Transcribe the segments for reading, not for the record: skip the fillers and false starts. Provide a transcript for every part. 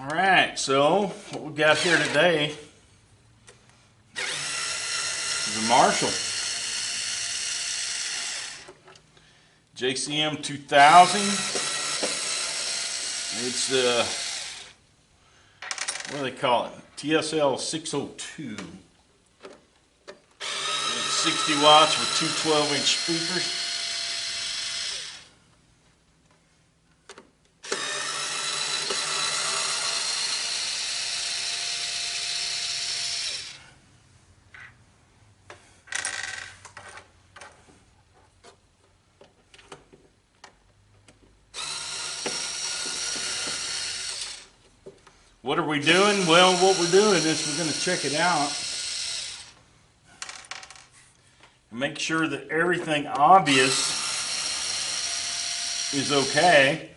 Alright, so what we got here today is a Marshall JCM 2000. It's what do they call it? TSL 602. It's 60 watts with two 12-inch speakers. What are we doing? Well, what we're doing is we're going to check it out and make sure that everything obvious is okay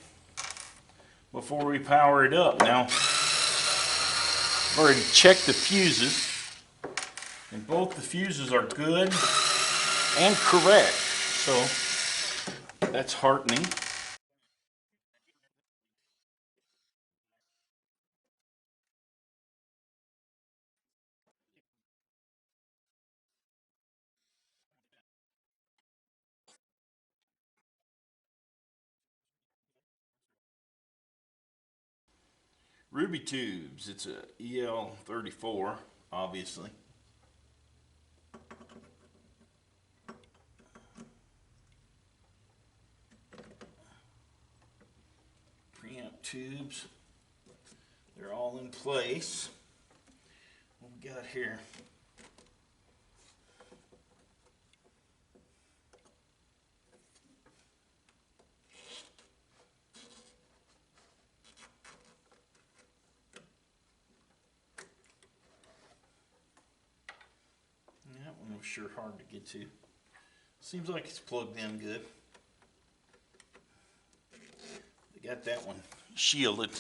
before we power it up. Now, I've already checked the fuses, and both the fuses are good and correct, so that's heartening. Ruby tubes, it's a EL34, obviously. Preamp tubes, they're all in place. What we got here? That one was sure hard to get to. Seems like it's plugged in good. They got that one shielded,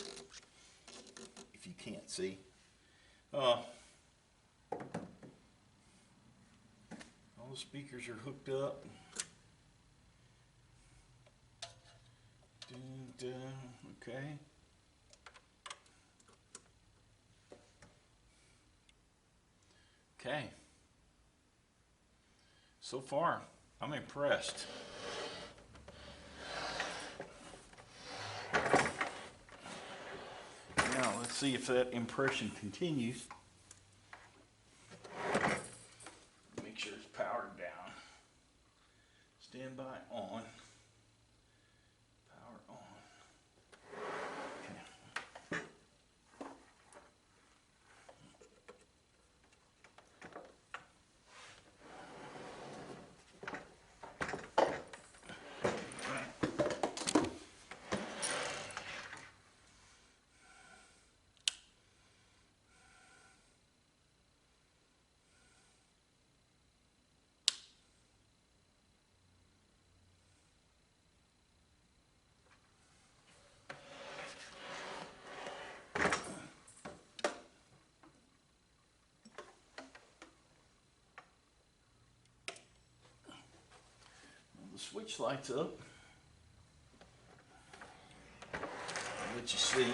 if you can't see. All the speakers are hooked up. Okay. Okay. So far, I'm impressed. Now, let's see if that impression continues. Make sure it's powered down. Standby on. Power on. Okay. The switch lights up. I'll let you see.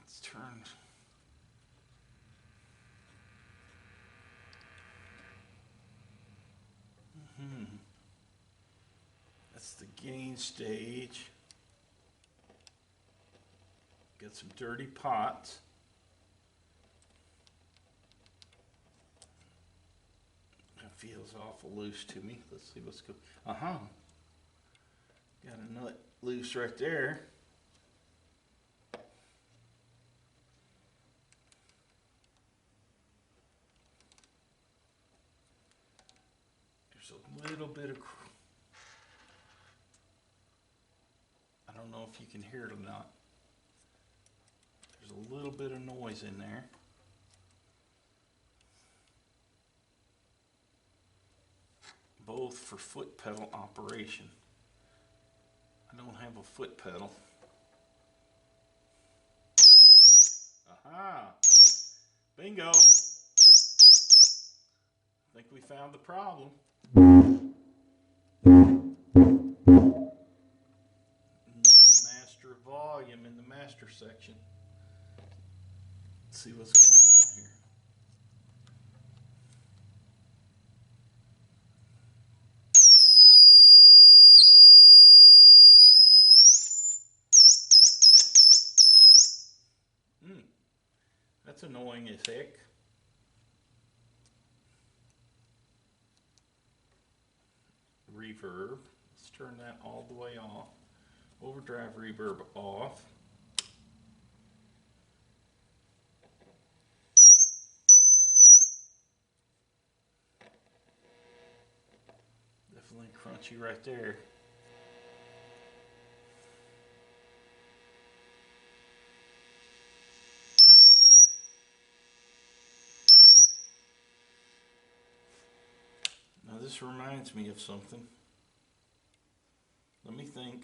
It's turned. That's the gain stage. Got some dirty pots. That feels awful loose to me. Let's see what's going. Got a nut loose right there. There's a little bit of. I don't know if you can hear it or not. There's a little bit of noise in there. Both for foot pedal operation. I don't have a foot pedal. Aha! Bingo! I think we found the problem. section. Let's see what's going on here. That's annoying as heck. Reverb. Let's turn that all the way off. Overdrive reverb off. Definitely crunchy right there. Now this reminds me of something. Let me think.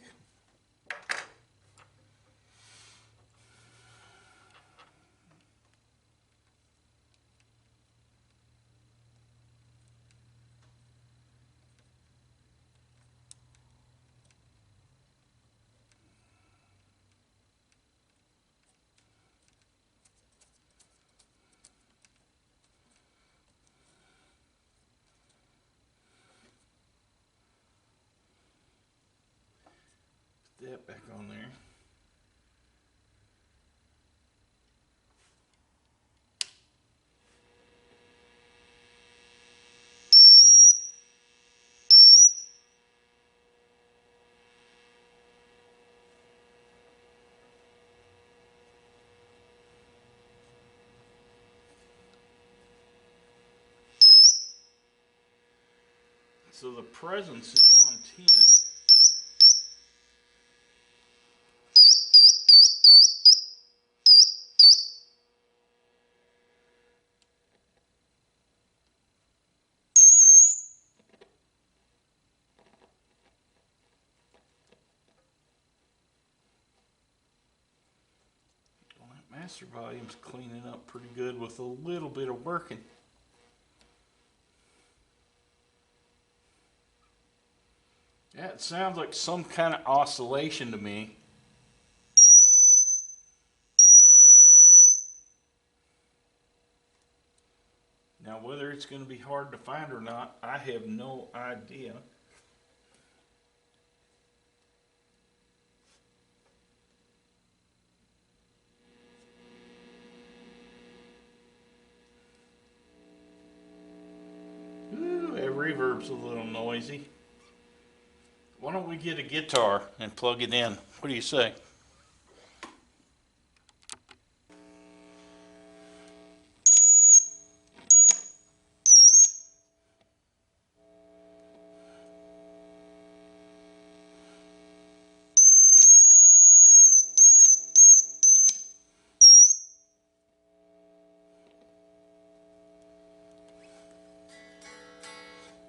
Put that back on there. So the presence is on 10. Well, that master volume's cleaning up pretty good with a little bit of working. Yeah, it sounds like some kind of oscillation to me. Now, whether it's going to be hard to find or not, I have no idea. Ooh, that reverb's a little noisy. Why don't we get a guitar and plug it in? What do you say?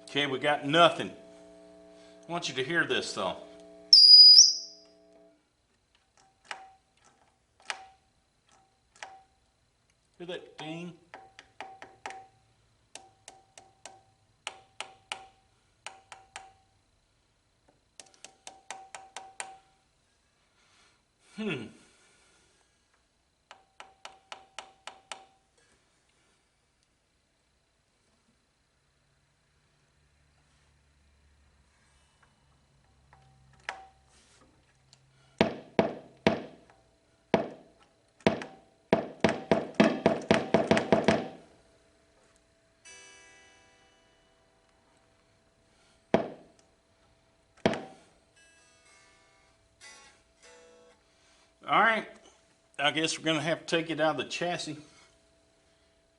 Okay, we got nothing. I want you to hear this though. Hear that ding? All right, I guess we're gonna have to take it out of the chassis.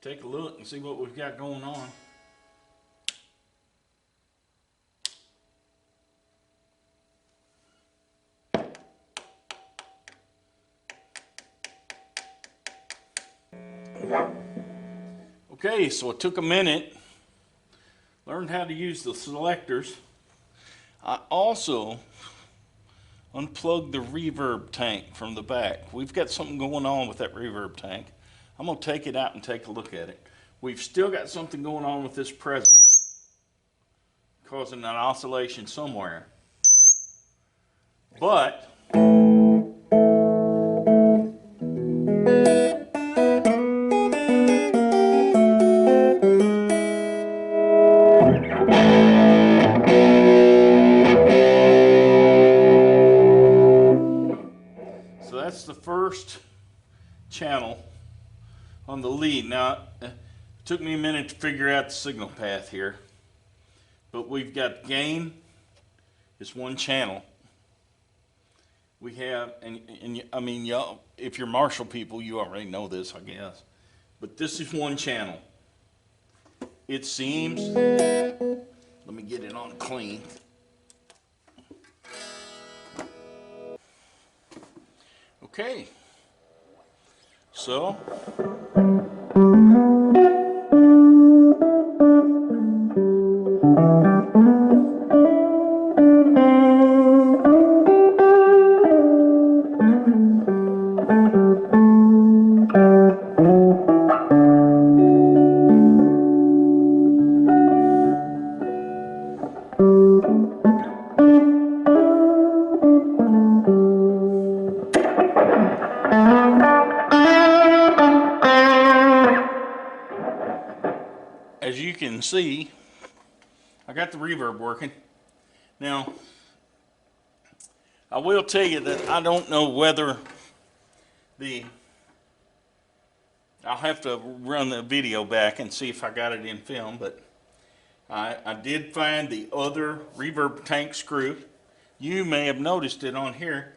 Take a look and see what we've got going on. Okay, so it took a minute. Learned how to use the selectors. I also unplugged the reverb tank from the back. We've got something going on with that reverb tank. I'm gonna take it out and take a look at it. We've still got something going on with this presence, causing an oscillation somewhere. But lead. Now, it took me a minute to figure out the signal path here, but we've got gain. It's one channel. We have, and I mean, y'all, if you're Marshall people, you already know this, I guess. But this is one channel. It seems, let me get it on clean. Okay. So, as you can see, I got the reverb working. Now, I will tell you that I don't know whether I'll have to run the video back and see if I got it in film, but I did find the other reverb tank screw. You may have noticed it on here.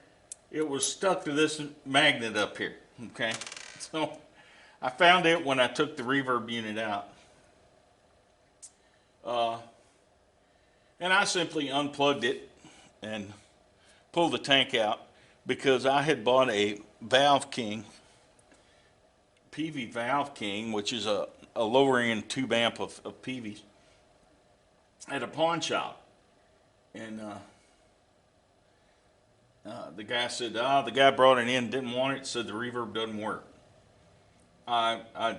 It was stuck to this magnet up here, okay? So I found it when I took the reverb unit out. And I simply unplugged it and pulled the tank out because I had bought a Valve King, PV Valve King, which is a lower end tube amp of PVs, at a pawn shop. And the guy said, the guy brought it in, didn't want it, said the reverb doesn't work. I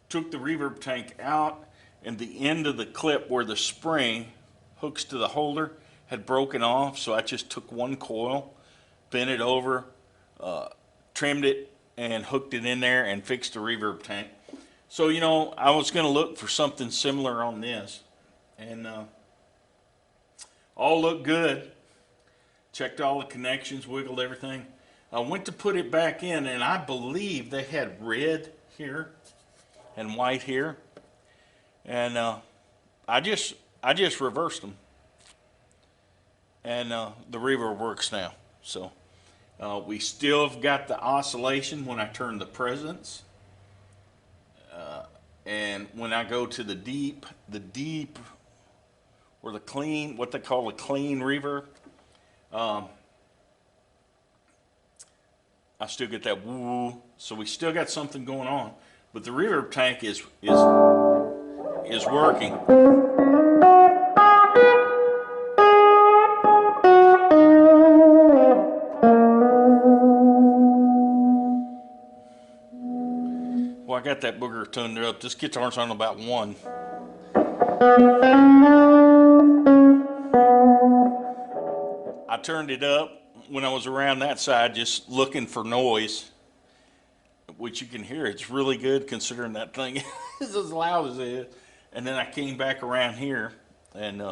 took the reverb tank out, and the end of the clip where the spring hooks to the holder had broken off, so I just took one coil, bent it over, trimmed it, and hooked it in there and fixed the reverb tank. So, you know, I was going to look for something similar on this, and all looked good. Checked all the connections, wiggled everything. I went to put it back in, and I believe they had red here and white here. And I just reversed them, and the reverb works now. So we still have got the oscillation when I turn the presence, and when I go to the deep or the clean, what they call a clean reverb, I still get that woo. So we still got something going on, but the reverb tank is working. Well, I got that booger tuned up. This guitar's on about 1. I turned it up when I was around that side just looking for noise, which you can hear. It's really good considering that thing is as loud as it is. And then I came back around here and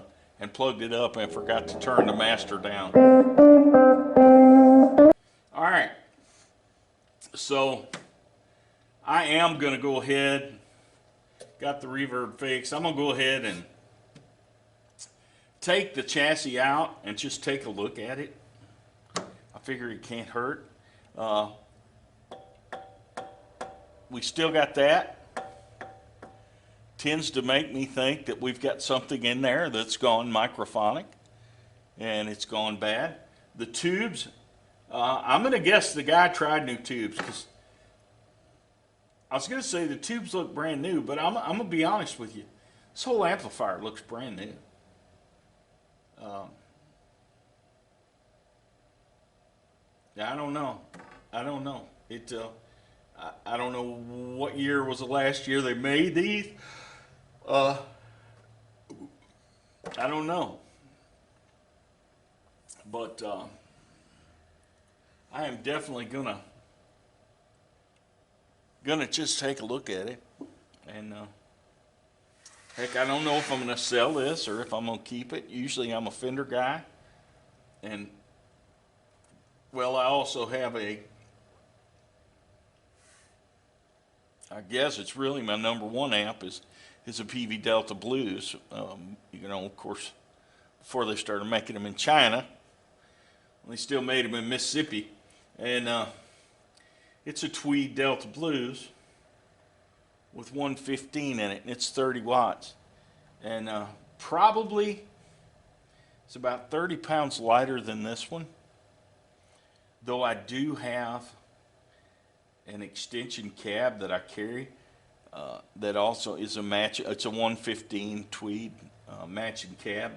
plugged it up and forgot to turn the master down. All right, so I am going to go ahead, got the reverb fixed. I'm going to go ahead and take the chassis out and just take a look at it. I figure it can't hurt. We still got that. Tends to make me think that we've got something in there that's gone microphonic and it's gone bad. The tubes, I'm going to guess the guy tried new tubes, because I was going to say the tubes look brand new, but I'm going to be honest with you. This whole amplifier looks brand new. I don't know. I don't know. I don't know what year was the last year they made these. I don't know. But I am definitely gonna just take a look at it. And heck, I don't know if I'm gonna sell this or if I'm gonna keep it. Usually I'm a Fender guy. And well, I also have a I guess it's really my number one amp is a PV Delta Blues. You know, of course, before they started making them in China, they still made them in Mississippi, and it's a Tweed Delta Blues with 115 in it, and it's 30 watts, and probably it's about 30 pounds lighter than this one, though I do have an extension cab that I carry that also is a match. It's a 115 Tweed matching cab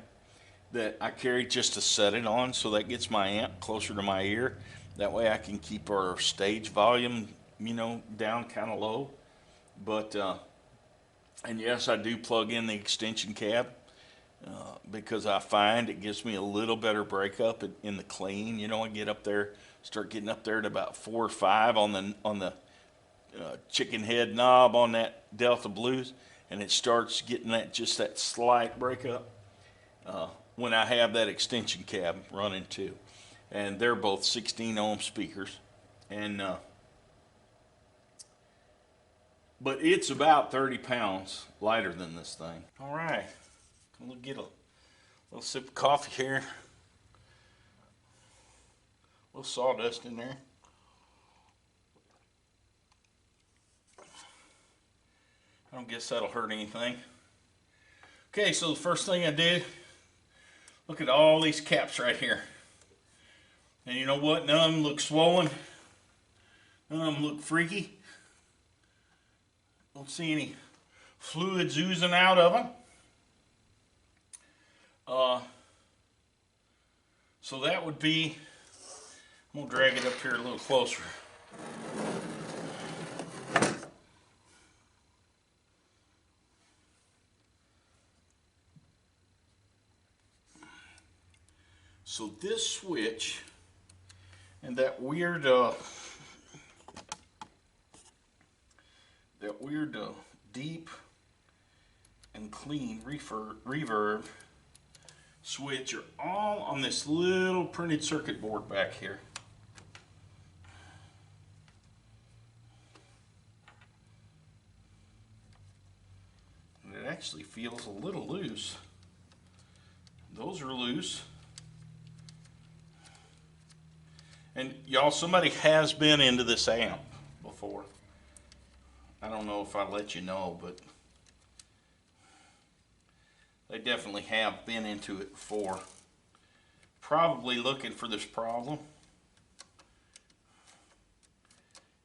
that I carry just to set it on, so that gets my amp closer to my ear. That way I can keep our stage volume, you know, down kind of low. But and yes, I do plug in the extension cab because I find it gives me a little better breakup in the clean. You know, I get up there, start getting up there at about 4 or 5 on the chicken head knob on that Delta Blues, and it starts getting that slight breakup when I have that extension cab running too. And they're both 16 ohm speakers, and but it's about 30 pounds lighter than this thing. All right, we'll get a little sip of coffee here, a little sawdust in there. I don't guess that'll hurt anything. Okay, so the first thing I did, look at all these caps right here. And you know what? None of them look swollen. None of them look freaky. Don't see any fluids oozing out of them. So that would be, I'm going to drag it up here a little closer. So this switch and that weird deep and clean reverb switch are all on this little printed circuit board back here. And it actually feels a little loose. Those are loose. And y'all, somebody has been into this amp before. I don't know if I let you know, but they definitely have been into it before. Probably looking for this problem.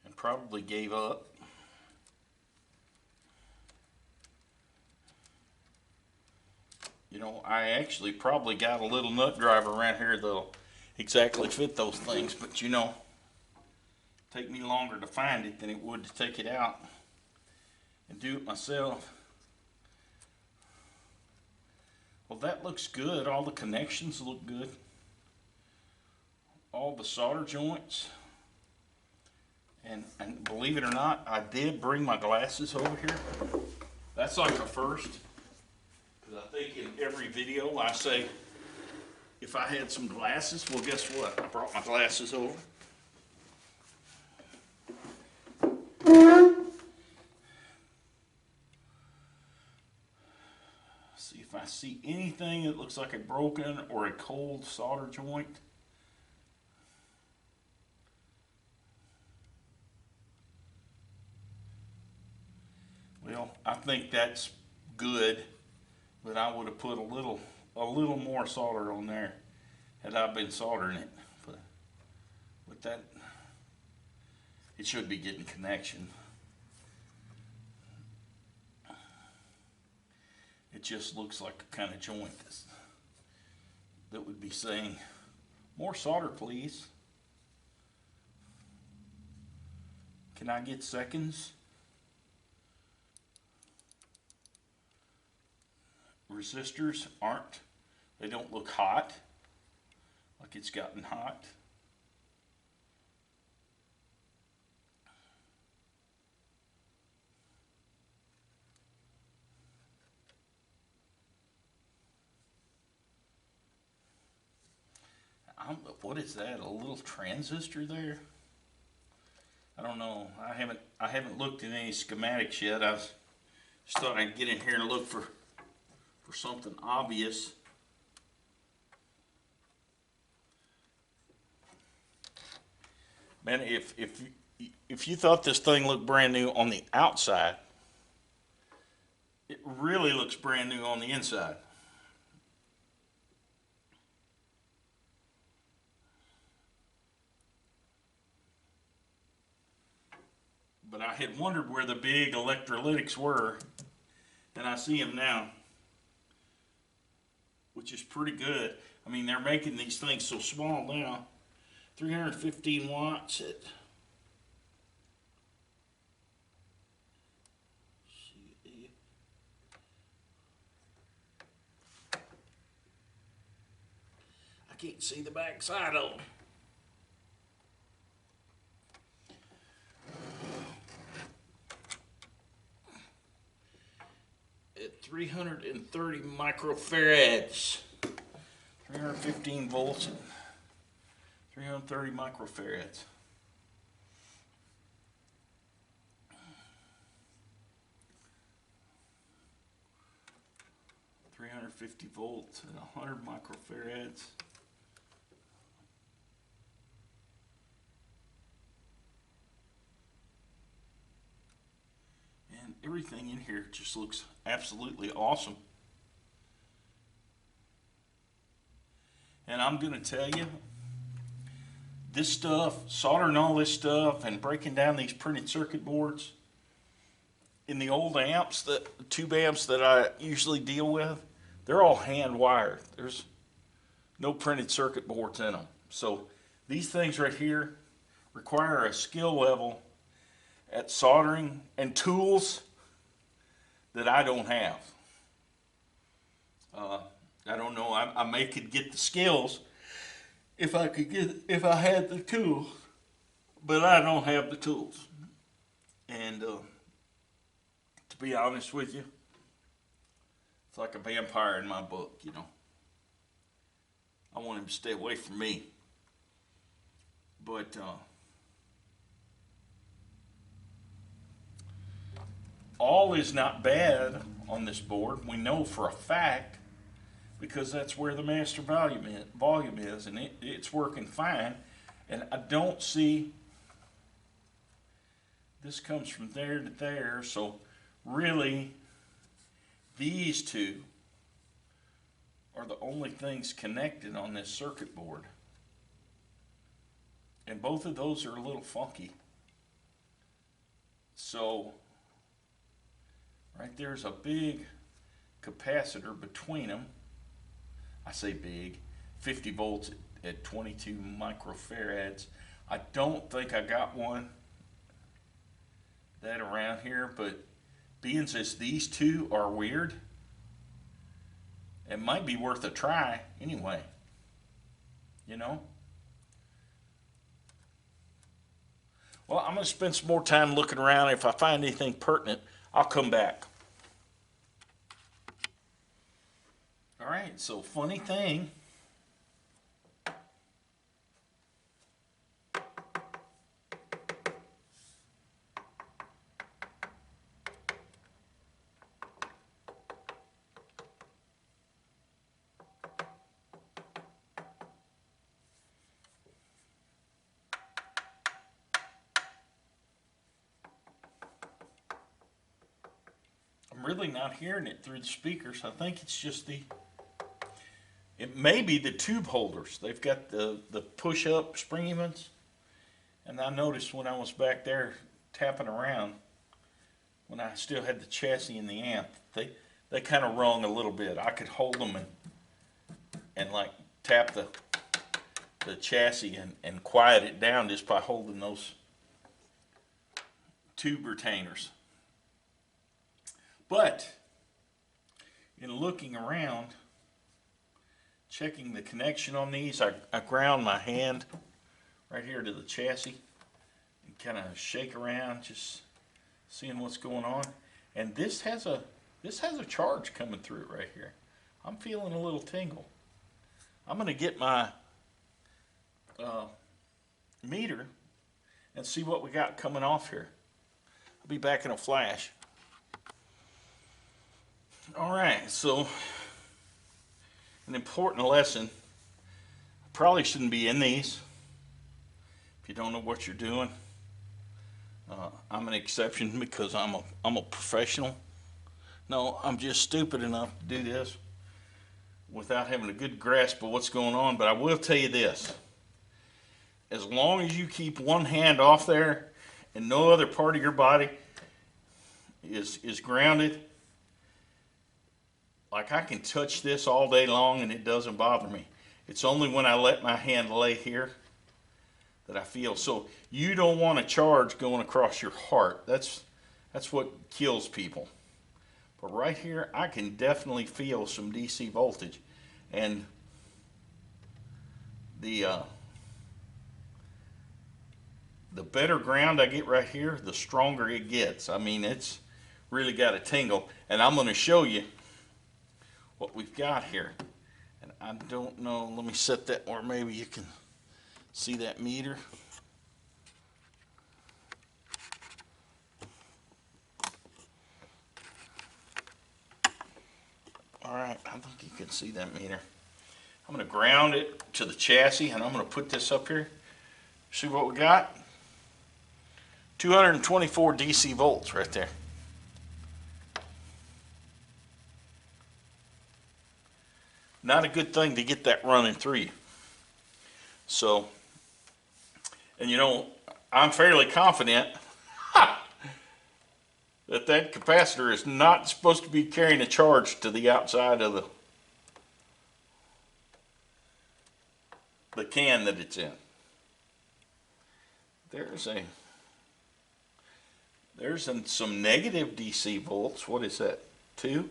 And probably gave up. You know, I actually probably got a little nut driver around here that'll exactly fit those things, but you know, take me longer to find it than it would to take it out and do it myself. Well, that looks good. All the connections look good. All the solder joints. And believe it or not, I did bring my glasses over here. That's like a first. Because I think in every video I say, if I had some glasses, well, guess what? I brought my glasses over. See if I see anything that looks like a broken or a cold solder joint. Well, I think that's good, but I would have put a little more solder on there had I been soldering it. But with that, it should be getting connection. It just looks like a kind of joint that would be saying, more solder please. Can I get seconds? Resistors aren't, they don't look hot, like it's gotten hot. What is that, a little transistor there? I don't know. I haven't looked at any schematics yet. I just thought I'd get in here and look for something obvious. Man, if you thought this thing looked brand new on the outside, it really looks brand new on the inside. But I had wondered where the big electrolytics were, and I see them now, which is pretty good. I mean, they're making these things so small now. 315 watts at, I can't see the back side of them. At 330 microfarads, 315 volts, and 330 microfarads. $350 volts and 100 microfarads. And everything in here just looks absolutely awesome. And I'm gonna tell you, this stuff, soldering all this stuff and breaking down these printed circuit boards, in the old amps, the tube amps that I usually deal with, they're all hand wired. There's no printed circuit boards in them. So these things right here require a skill level at soldering and tools that I don't have. I don't know. I could get the skills if I had the tools, but I don't have the tools. And to be honest with you, it's like a vampire in my book, you know. I want him to stay away from me. But all is not bad on this board. We know for a fact, because that's where the master volume is, and it's working fine. And I don't see, this comes from there to there, so really these two are the only things connected on this circuit board. And both of those are a little funky. So right there's a big capacitor between them. I say big, 50 volts at 22 microfarads. I don't think I got one that around here, but being as these two are weird, it might be worth a try anyway, you know? Well, I'm going to spend some more time looking around. If I find anything pertinent, I'll come back. All right, so funny thing. I'm really not hearing it through the speakers. I think it's just it may be the tube holders. They've got the push-up springy ones. And I noticed when I was back there tapping around, when I still had the chassis and the amp, they kind of rung a little bit. I could hold them and like tap the chassis and quiet it down just by holding those tube retainers. But in looking around, checking the connection on these, I ground my hand right here to the chassis and kind of shake around, just seeing what's going on. And this has a charge coming through it right here. I'm feeling a little tingle. I'm going to get my meter and see what we got coming off here. I'll be back in a flash. All right, so an important lesson. Probably shouldn't be in these if you don't know what you're doing. I'm an exception because I'm a professional. No, I'm just stupid enough to do this without having a good grasp of what's going on. But I will tell you this: as long as you keep one hand off there and no other part of your body is grounded, like I can touch this all day long and it doesn't bother me. It's only when I let my hand lay here that I feel. So you don't want a charge going across your heart. That's what kills people. But right here, I can definitely feel some DC voltage. And the better ground I get right here, the stronger it gets. I mean, it's really got a tingle. And I'm going to show you what we've got here. And I don't know, let me set that where maybe you can see that meter. All right, I think you can see that meter. I'm going to ground it to the chassis, and I'm going to put this up here. See what we got? 224 DC volts right there. Not a good thing to get that running through you. So, and you know, I'm fairly confident that capacitor is not supposed to be carrying a charge to the outside of the can that it's in. There's some negative DC volts. What is that? 2?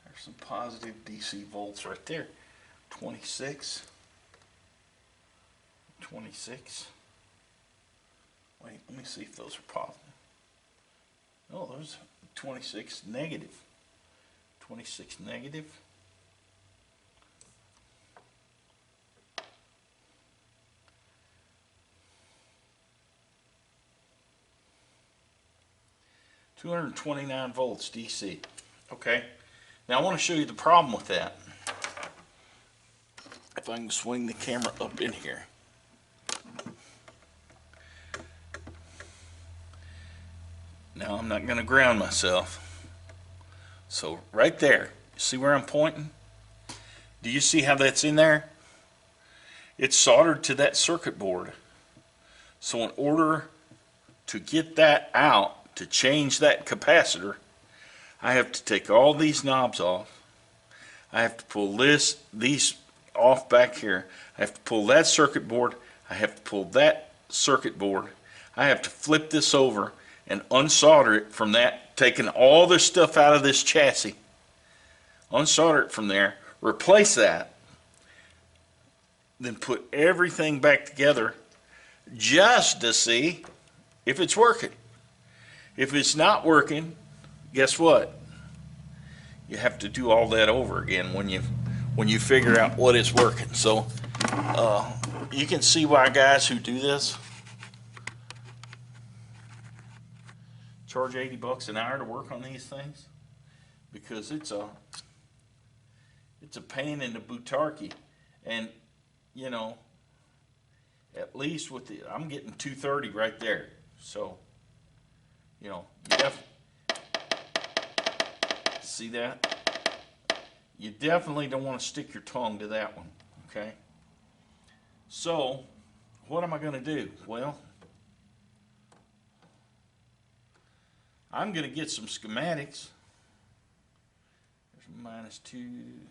There's some positive DC volts right there. 26. 26. Wait, let me see if those are positive. No, those 26 negative. 26 negative. $229 volts DC. Okay. Now I want to show you the problem with that. If I can swing the camera up in here. Now I'm not going to ground myself. So right there, see where I'm pointing? Do you see how that's in there? It's soldered to that circuit board. So in order to get that out, to change that capacitor, I have to take all these knobs off. I have to pull these off back here. I have to pull that circuit board. I have to pull that circuit board. I have to flip this over and unsolder it from that, taking all this stuff out of this chassis. Unsolder it from there, replace that, then put everything back together just to see if it's working. If it's not working, guess what? You have to do all that over again when you figure out what is working. So you can see why guys who do this charge $80 an hour to work on these things, because it's a pain in the butarchy. And you know, at least with the, I'm getting 230 right there. So you know, see that? You definitely don't want to stick your tongue to that one, okay? So, what am I going to do? Well, I'm going to get some schematics. There's -2,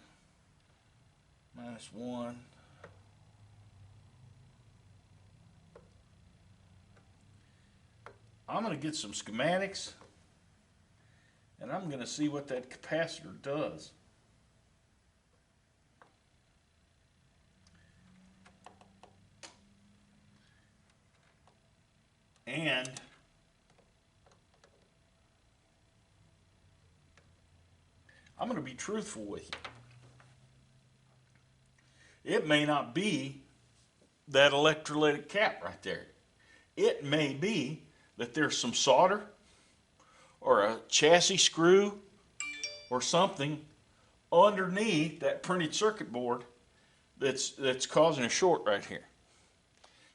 -1. I'm going to get some schematics, and I'm going to see what that capacitor does. And going to be truthful with you. It may not be that electrolytic cap right there. It may be that there's some solder or a chassis screw or something underneath that printed circuit board that's causing a short right here.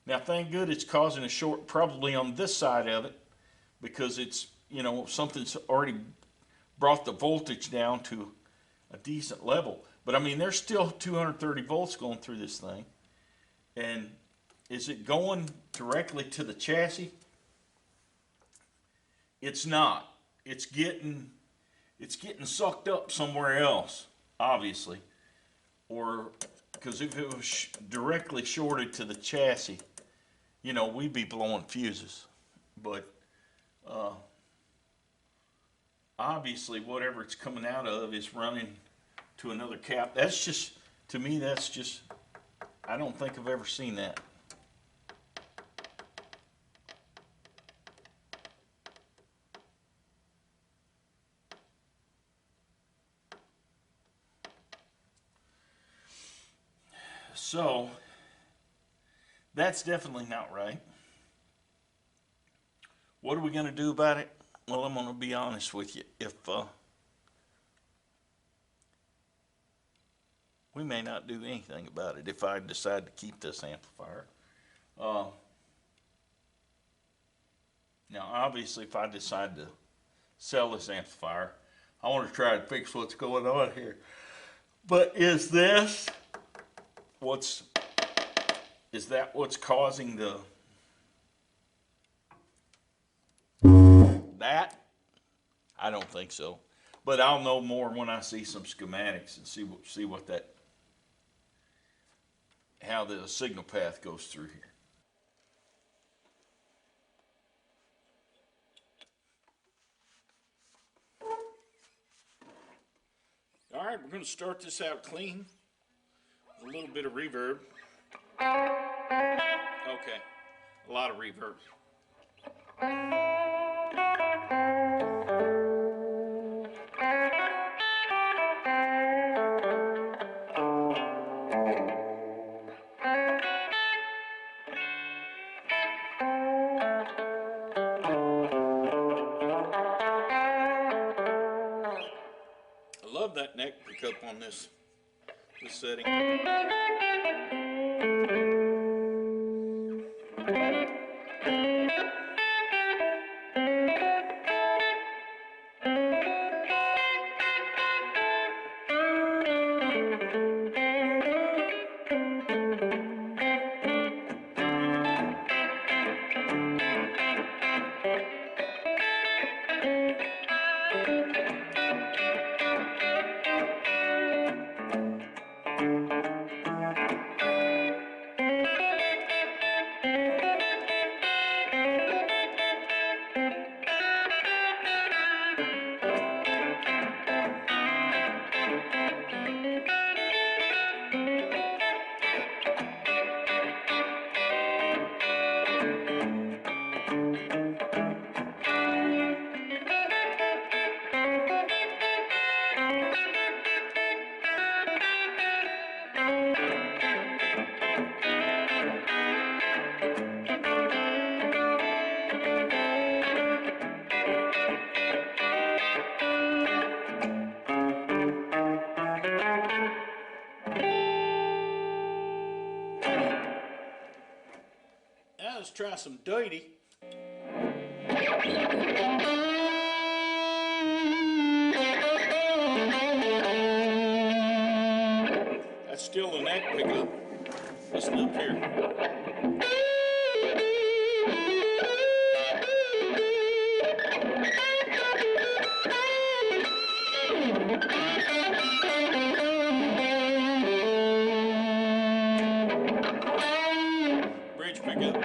Now, thank good it's causing a short probably on this side of it, because it's, something's already brought the voltage down to a decent level. But I mean, there's still 230 volts going through this thing. And is it going directly to the chassis? It's not. It's getting sucked up somewhere else, obviously. Or, because if it was directly shorted to the chassis, we'd be blowing fuses. But obviously, whatever it's coming out of is running to another cap. That's just, to me, that's just, I don't think I've ever seen that. So, that's definitely not right. What are we going to do about it? Well, I'm going to be honest with you. If we may not do anything about it if I decide to keep this amplifier. Now, obviously, if I decide to sell this amplifier, I want to try to fix what's going on here. But is that what's causing that? I don't think so. But I'll know more when I see some schematics and see what how the signal path goes through here. All right, we're going to start this out clean with a little bit of reverb. Okay, a lot of reverb. I love that neck pickup on this setting. Now let's try some dirty. That's still a neck pickup. Listen up here. Bridge pickup.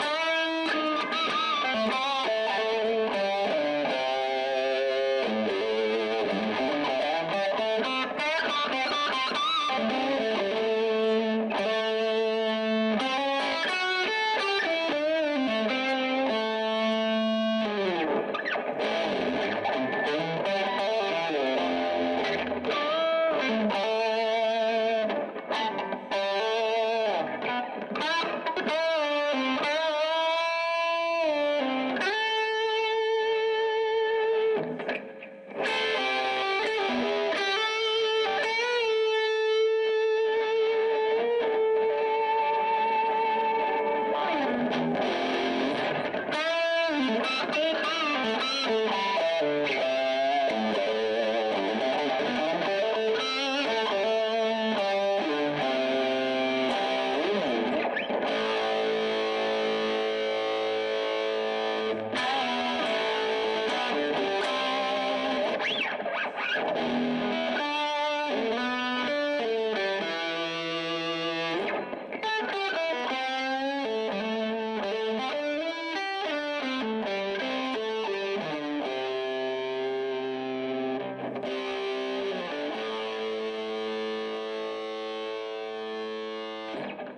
it.